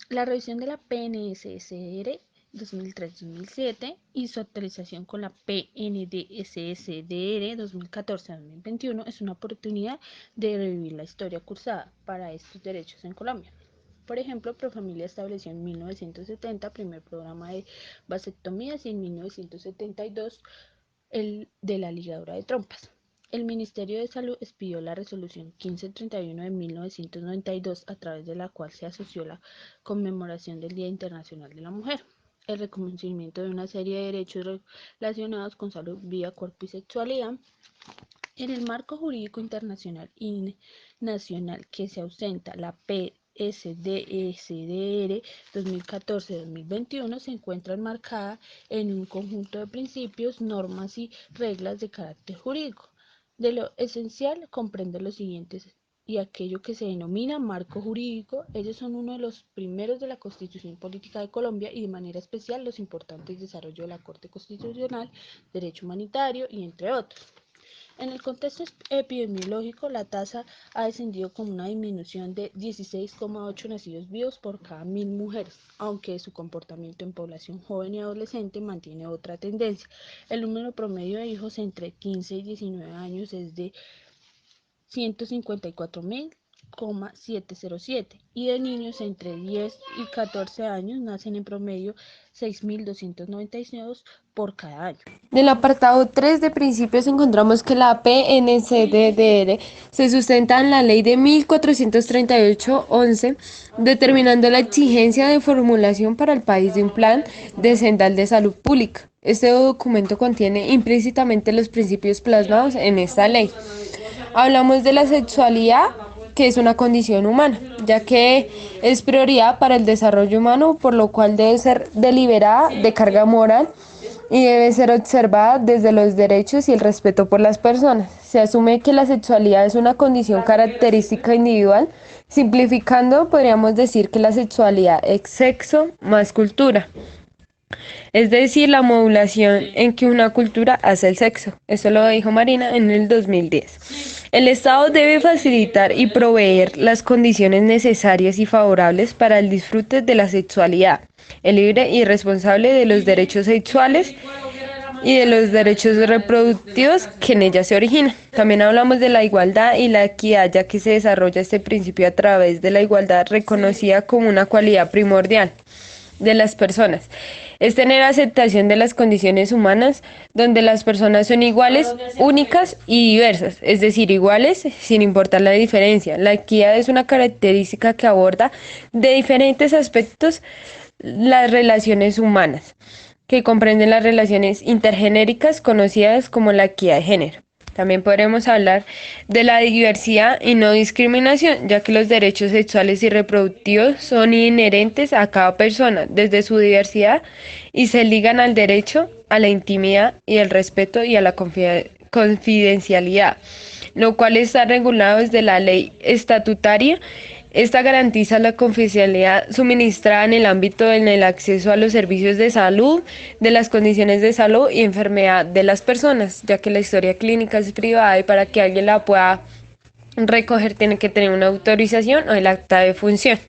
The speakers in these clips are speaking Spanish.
La revisión de la PNSSR 2003-2007 y su actualización con la PNDSSDR 2014-2021 es una oportunidad de revivir la historia cursada para estos derechos en Colombia. Por ejemplo, Profamilia estableció en 1970 primer programa de vasectomías y en 1972 el de la ligadura de trompas. El Ministerio de Salud expidió la resolución 1531 de 1992, a través de la cual se asoció la conmemoración del Día Internacional de la Mujer, el reconocimiento de una serie de derechos relacionados con salud, vida, cuerpo y sexualidad. En el marco jurídico internacional y nacional que se ausenta, la PSDSDR 2014-2021 se encuentra enmarcada en un conjunto de principios, normas y reglas de carácter jurídico. De lo esencial comprende los siguientes y aquello que se denomina marco jurídico. Ellos son uno de los primeros de la Constitución Política de Colombia y de manera especial los importantes desarrollos de la Corte Constitucional, Derecho Humanitario y entre otros. En el contexto epidemiológico, la tasa ha descendido con una disminución de 16,8 nacidos vivos por cada 1.000 mujeres, aunque su comportamiento en población joven y adolescente mantiene otra tendencia. El número promedio de hijos entre 15 y 19 años es de 154.707 y de niños entre 10 y 14 años nacen en promedio 6.292 por cada año. En el apartado 3 de principios encontramos que la PNCDDR se sustenta en la ley de 1438-11, determinando la exigencia de formulación para el país de un plan decennal de salud pública. Este documento contiene implícitamente los principios plasmados en esta ley. Hablamos de la sexualidad, que es una condición humana, ya que es prioridad para el desarrollo humano, por lo cual debe ser deliberada de carga moral y debe ser observada desde los derechos y el respeto por las personas. Se asume que la sexualidad es una condición característica individual. Simplificando, podríamos decir que la sexualidad es sexo más cultura, es decir, la modulación en que una cultura hace el sexo. Eso lo dijo Marina en el 2010. El Estado debe facilitar y proveer las condiciones necesarias y favorables para el disfrute de la sexualidad, el libre y responsable de los derechos sexuales y de los derechos reproductivos que en ella se originan. También hablamos de la igualdad y la equidad, ya que se desarrolla este principio a través de la igualdad reconocida como una cualidad primordial de las personas. Es tener aceptación de las condiciones humanas, donde las personas son iguales, únicas y diversas, es decir, iguales sin importar la diferencia. La equidad es una característica que aborda de diferentes aspectos las relaciones humanas, que comprenden las relaciones intergenéricas conocidas como la equidad de género. También podremos hablar de la diversidad y no discriminación, ya que los derechos sexuales y reproductivos son inherentes a cada persona desde su diversidad y se ligan al derecho a la intimidad y el respeto y a la confidencialidad, lo cual está regulado desde la ley estatutaria. Esta garantiza la confidencialidad suministrada en el ámbito del acceso a los servicios de salud, de las condiciones de salud y enfermedad de las personas, ya que la historia clínica es privada y para que alguien la pueda recoger tiene que tener una autorización o el acta de función.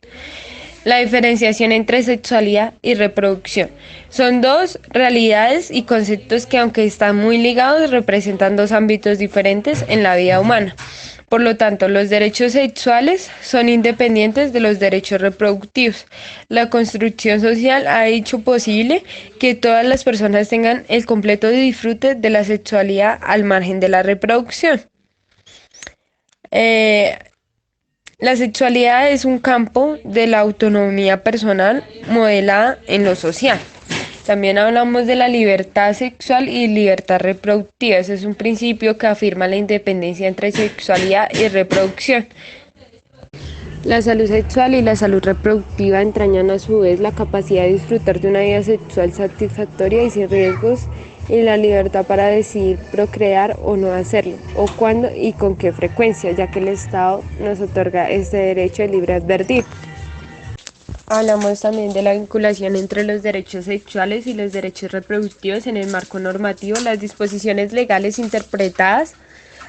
La diferenciación entre sexualidad y reproducción. Son dos realidades y conceptos que, aunque están muy ligados, representan dos ámbitos diferentes en la vida humana. Por lo tanto, los derechos sexuales son independientes de los derechos reproductivos. La construcción social ha hecho posible que todas las personas tengan el completo disfrute de la sexualidad al margen de la reproducción. Eh, la sexualidad es un campo de la autonomía personal modelada en lo social. También hablamos de la libertad sexual y libertad reproductiva. Ese es un principio que afirma la independencia entre sexualidad y reproducción. La salud sexual y la salud reproductiva entrañan a su vez la capacidad de disfrutar de una vida sexual satisfactoria y sin riesgos, y la libertad para decidir procrear o no hacerlo, o cuándo y con qué frecuencia, ya que el Estado nos otorga este derecho de libre albedrío. Hablamos también de la vinculación entre los derechos sexuales y los derechos reproductivos en el marco normativo. Las disposiciones legales interpretadas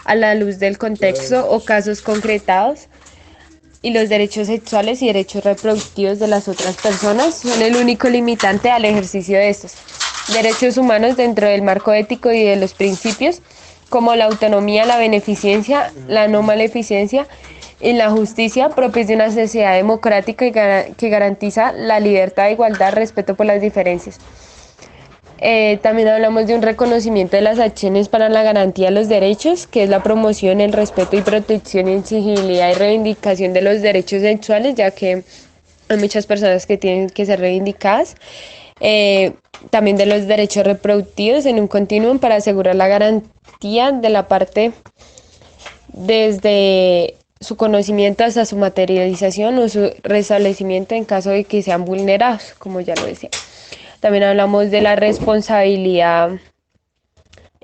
a la luz del contexto o casos concretados y los derechos sexuales y derechos reproductivos de las otras personas son el único limitante al ejercicio de estos derechos humanos dentro del marco ético y de los principios como la autonomía, la beneficencia, la no maleficencia y la justicia propios de una sociedad democrática y que garantiza la libertad, igualdad, respeto por las diferencias. También hablamos de un reconocimiento de las acciones para la garantía de los derechos, que es la promoción, el respeto y protección, exigibilidad y reivindicación de los derechos sexuales, ya que hay muchas personas que tienen que ser reivindicadas. Eh, También de los derechos reproductivos en un continuum para asegurar la garantía de la parte desde su conocimiento hasta su materialización o su restablecimiento en caso de que sean vulnerados, como ya lo decía. También hablamos de la responsabilidad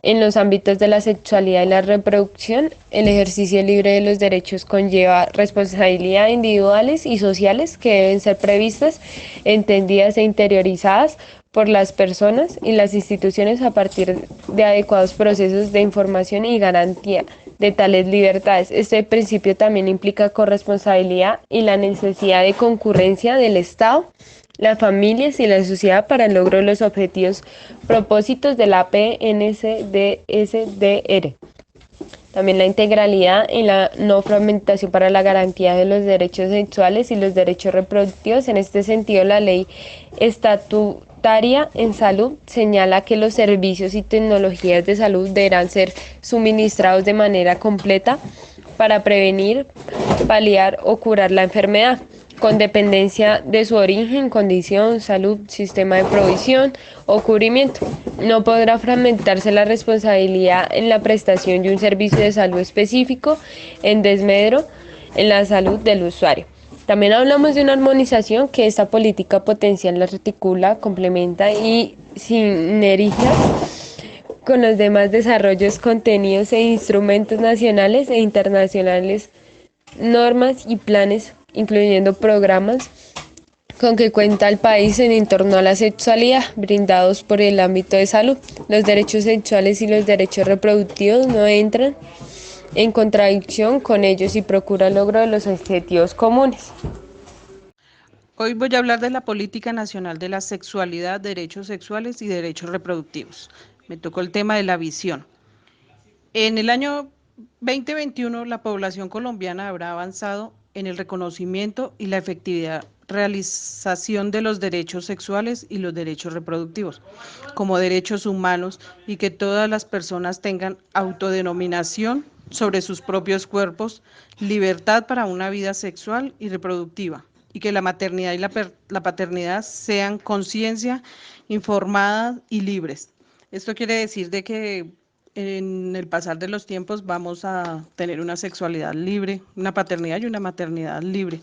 en los ámbitos de la sexualidad y la reproducción. El ejercicio libre de los derechos conlleva responsabilidades individuales y sociales que deben ser previstas, entendidas e interiorizadas por las personas y las instituciones a partir de adecuados procesos de información y garantía de tales libertades. Este principio también implica corresponsabilidad y la necesidad de concurrencia del Estado, las familias y la sociedad para el logro de los objetivos propósitos de la PNSDSDR. También la integralidad y la no fragmentación para la garantía de los derechos sexuales y los derechos reproductivos. En este sentido, la ley estatutaria en salud señala que los servicios y tecnologías de salud deberán ser suministrados de manera completa para prevenir, paliar o curar la enfermedad, con dependencia de su origen, condición, salud, sistema de provisión o cubrimiento. No podrá fragmentarse la responsabilidad en la prestación de un servicio de salud específico en desmedro en la salud del usuario. También hablamos de una armonización que esta política potencial la articula, complementa y sinergia con los demás desarrollos, contenidos e instrumentos nacionales e internacionales, normas y planes, incluyendo programas con que cuenta el país en torno a la sexualidad, brindados por el ámbito de salud. Los derechos sexuales y los derechos reproductivos no entran en contradicción con ellos y procura el logro de los objetivos comunes. Hoy voy a hablar de la Política Nacional de la Sexualidad, Derechos Sexuales y Derechos Reproductivos. Me tocó el tema de la visión. En el año 2021, la población colombiana habrá avanzado en el reconocimiento y la efectividad realización de los derechos sexuales y los derechos reproductivos como derechos humanos y que todas las personas tengan autodenominación sobre sus propios cuerpos, libertad para una vida sexual y reproductiva y que la maternidad y la paternidad sean conciencia, informadas y libres. Esto quiere decir de que en el pasar de los tiempos vamos a tener una sexualidad libre, una paternidad y una maternidad libre.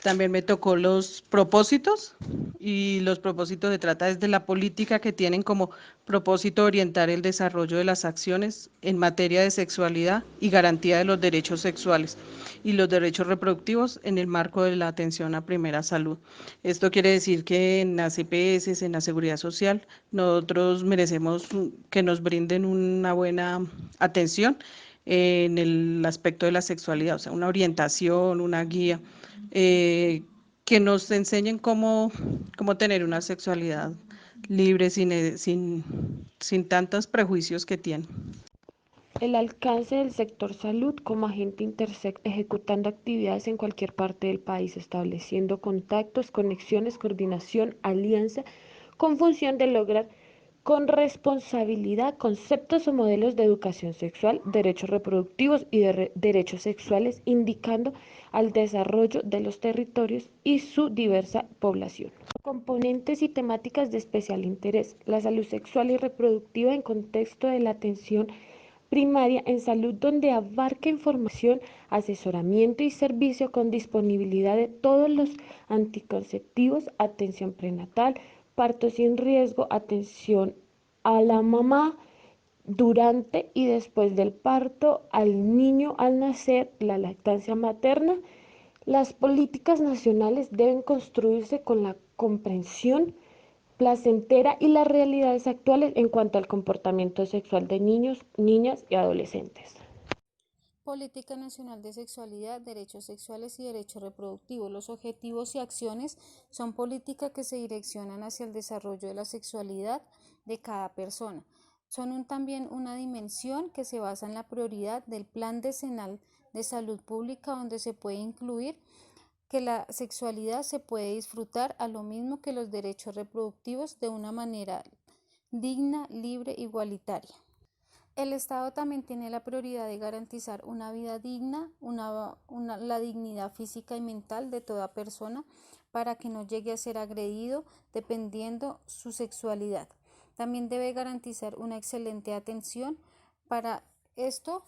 También me tocó los propósitos y los propósitos se trata desde la política que tienen como propósito orientar el desarrollo de las acciones en materia de sexualidad y garantía de los derechos sexuales y los derechos reproductivos en el marco de la atención a primera salud. Esto quiere decir que en las EPS, en la seguridad social, nosotros merecemos que nos brinden una buena atención en el aspecto de la sexualidad, o sea, una orientación, una guía que nos enseñen cómo tener una sexualidad libre sin tantos prejuicios que tiene. El alcance del sector salud como agente intersectorial, ejecutando actividades en cualquier parte del país, estableciendo contactos, conexiones, coordinación, alianza, con función de lograr con responsabilidad conceptos o modelos de educación sexual, derechos reproductivos y derechos sexuales, indicando al desarrollo de los territorios y su diversa población. Componentes y temáticas de especial interés. La salud sexual y reproductiva en contexto de la atención primaria en salud, donde abarca información, asesoramiento y servicio con disponibilidad de todos los anticonceptivos, atención prenatal, parto sin riesgo, atención a la mamá durante y después del parto, al niño al nacer, la lactancia materna. Las políticas nacionales deben construirse con la comprensión placentera y las realidades actuales en cuanto al comportamiento sexual de niños, niñas y adolescentes. Política Nacional de Sexualidad, Derechos Sexuales y Derechos Reproductivos. Los objetivos y acciones son políticas que se direccionan hacia el desarrollo de la sexualidad de cada persona. Son también una dimensión que se basa en la prioridad del Plan Decenal de Salud Pública, donde se puede incluir que la sexualidad se puede disfrutar a lo mismo que los derechos reproductivos de una manera digna, libre, igualitaria. El Estado también tiene la prioridad de garantizar una vida digna, la dignidad física y mental de toda persona para que no llegue a ser agredido dependiendo su sexualidad. También debe garantizar una excelente atención. Para esto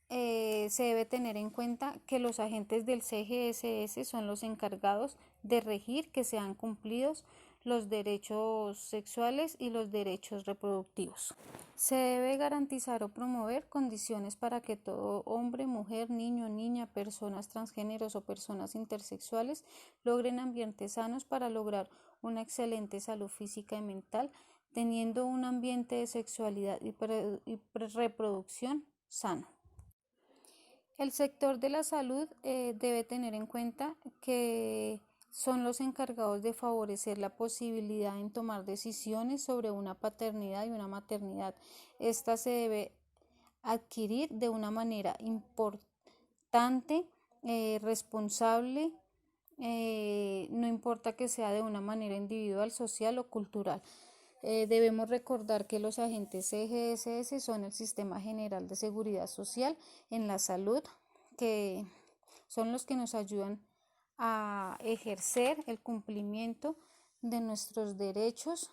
se debe tener en cuenta que los agentes del CGSS son los encargados de regir que sean cumplidos los derechos sexuales y los derechos reproductivos. Se debe garantizar o promover condiciones para que todo hombre, mujer, niño, niña, personas transgéneros o personas intersexuales logren ambientes sanos para lograr una excelente salud física y mental, teniendo un ambiente de sexualidad y reproducción sano. El sector de la salud debe tener en cuenta que son los encargados de favorecer la posibilidad en tomar decisiones sobre una paternidad y una maternidad. Esta se debe adquirir de una manera importante, responsable, no importa que sea de una manera individual, social o cultural. Debemos recordar que los agentes CGSS son el Sistema General de Seguridad Social en la salud, que son los que nos ayudan a ejercer el cumplimiento de nuestros derechos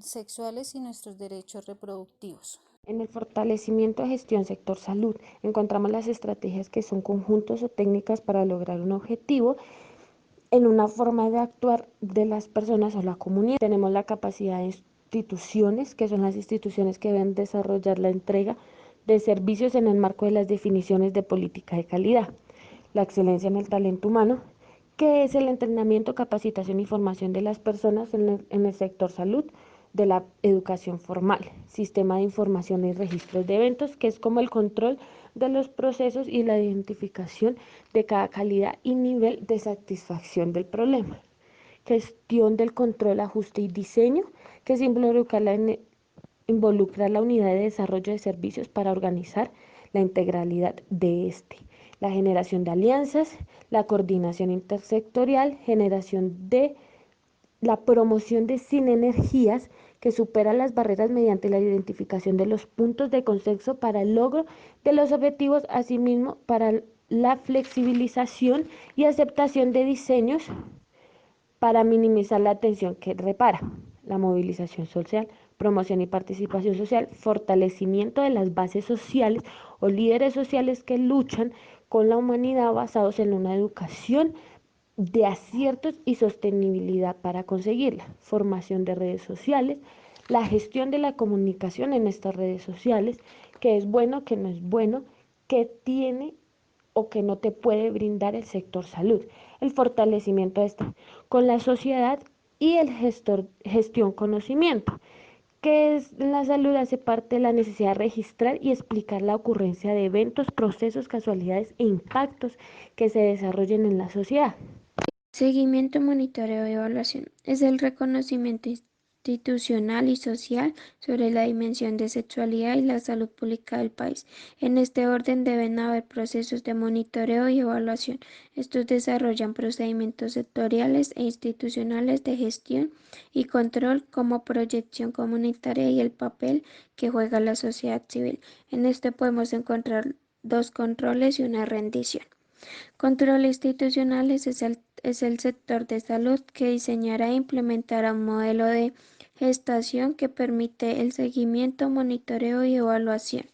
sexuales y nuestros derechos reproductivos. En el fortalecimiento de gestión sector salud encontramos las estrategias que son conjuntos o técnicas para lograr un objetivo en una forma de actuar de las personas o la comunidad. Tenemos la capacidad de instituciones, que son las instituciones que deben desarrollar la entrega de servicios en el marco de las definiciones de política de calidad. La excelencia en el talento humano, que es el entrenamiento, capacitación y formación de las personas en el sector salud, de la educación formal, sistema de información y registros de eventos, que es como el control de los procesos y la identificación de cada calidad y nivel de satisfacción del problema. Gestión del control, ajuste y diseño, que se involucra la unidad de desarrollo de servicios para organizar la integralidad de este. La generación de alianzas, la coordinación intersectorial, generación de la promoción de sinergias que supera las barreras mediante la identificación de los puntos de consenso para el logro de los objetivos, asimismo para la flexibilización y aceptación de diseños para minimizar la atención que repara, la movilización social, promoción y participación social, fortalecimiento de las bases sociales o líderes sociales que luchan con la humanidad basados en una educación de aciertos y sostenibilidad para conseguirla, formación de redes sociales, la gestión de la comunicación en estas redes sociales, qué es bueno, qué no es bueno, qué tiene o que no te puede brindar el sector salud, el fortalecimiento de esta con la sociedad y el gestión conocimiento, que es la salud hace parte de la necesidad de registrar y explicar la ocurrencia de eventos, procesos, casualidades e impactos que se desarrollen en la sociedad. Seguimiento, monitoreo y evaluación. Es el reconocimiento institucional y social sobre la dimensión de sexualidad y la salud pública del país. En este orden deben haber procesos de monitoreo y evaluación. Estos desarrollan procedimientos sectoriales e institucionales de gestión y control como proyección comunitaria y el papel que juega la sociedad civil. En este podemos encontrar dos controles y una rendición. Control institucional es el sector de salud que diseñará e implementará un modelo de gestación que permite el seguimiento, monitoreo y evaluación.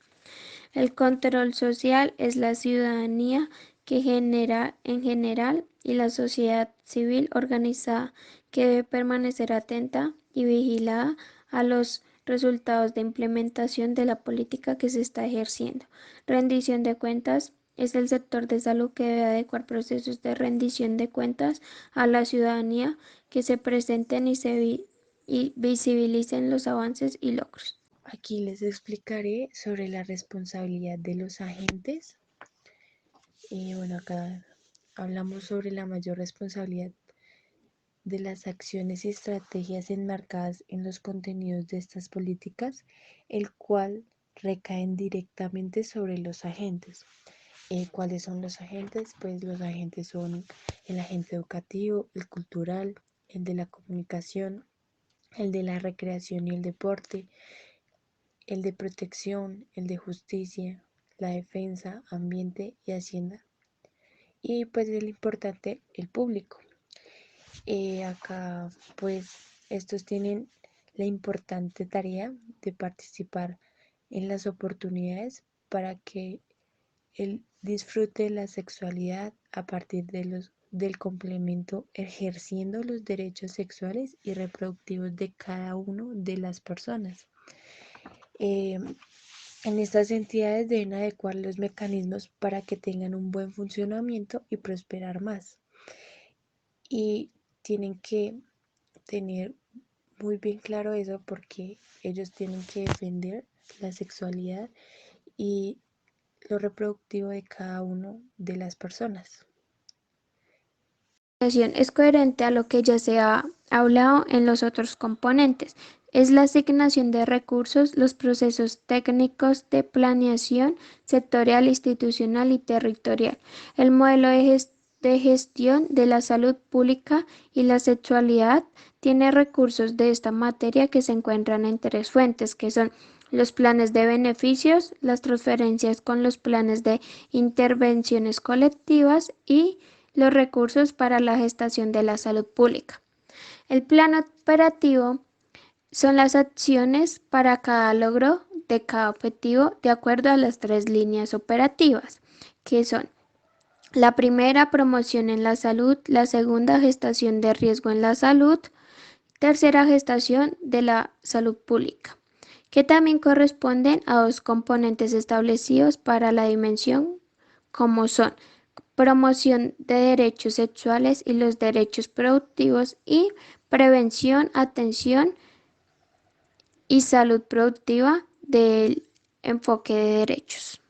El control social es la ciudadanía que genera en general y la sociedad civil organizada que debe permanecer atenta y vigilada a los resultados de implementación de la política que se está ejerciendo. Rendición de cuentas es el sector de salud que debe adecuar procesos de rendición de cuentas a la ciudadanía que se presenten y visibilicen los avances y logros. Aquí les explicaré sobre la responsabilidad de los agentes Y bueno, acá hablamos sobre la mayor responsabilidad de las acciones y estrategias enmarcadas en los contenidos de estas políticas, el cual recaen directamente sobre los agentes. ¿Cuáles son los agentes? Pues los agentes son el agente educativo, el cultural, el de la comunicación, el de la recreación y el deporte, el de protección, el de justicia, la defensa, ambiente y hacienda. Y pues el importante, el público. Acá pues estos tienen la importante tarea de participar en las oportunidades para que él disfrute la sexualidad a partir del complemento, ejerciendo los derechos sexuales y reproductivos de cada una de las personas. Eh, en estas entidades deben adecuar los mecanismos para que tengan un buen funcionamiento y prosperar más. Y tienen que tener muy bien claro eso porque ellos tienen que defender la sexualidad y lo reproductivo de cada una de las personas. Es coherente a lo que ya se ha hablado en los otros componentes. Es la asignación de recursos, los procesos técnicos de planeación sectorial, institucional y territorial, el modelo de gestión de la salud pública y la sexualidad tiene recursos de esta materia que se encuentran en tres fuentes, que son los planes de beneficios, las transferencias con los planes de intervenciones colectivas y los recursos para la gestación de la salud pública. El plan operativo son las acciones para cada logro de cada objetivo de acuerdo a las tres líneas operativas, que son la primera, promoción en la salud, la segunda, gestación de riesgo en la salud, tercera, gestación de la salud pública, que también corresponden a dos componentes establecidos para la dimensión, como son promoción de derechos sexuales y los derechos productivos y prevención, atención y salud productiva del enfoque de derechos.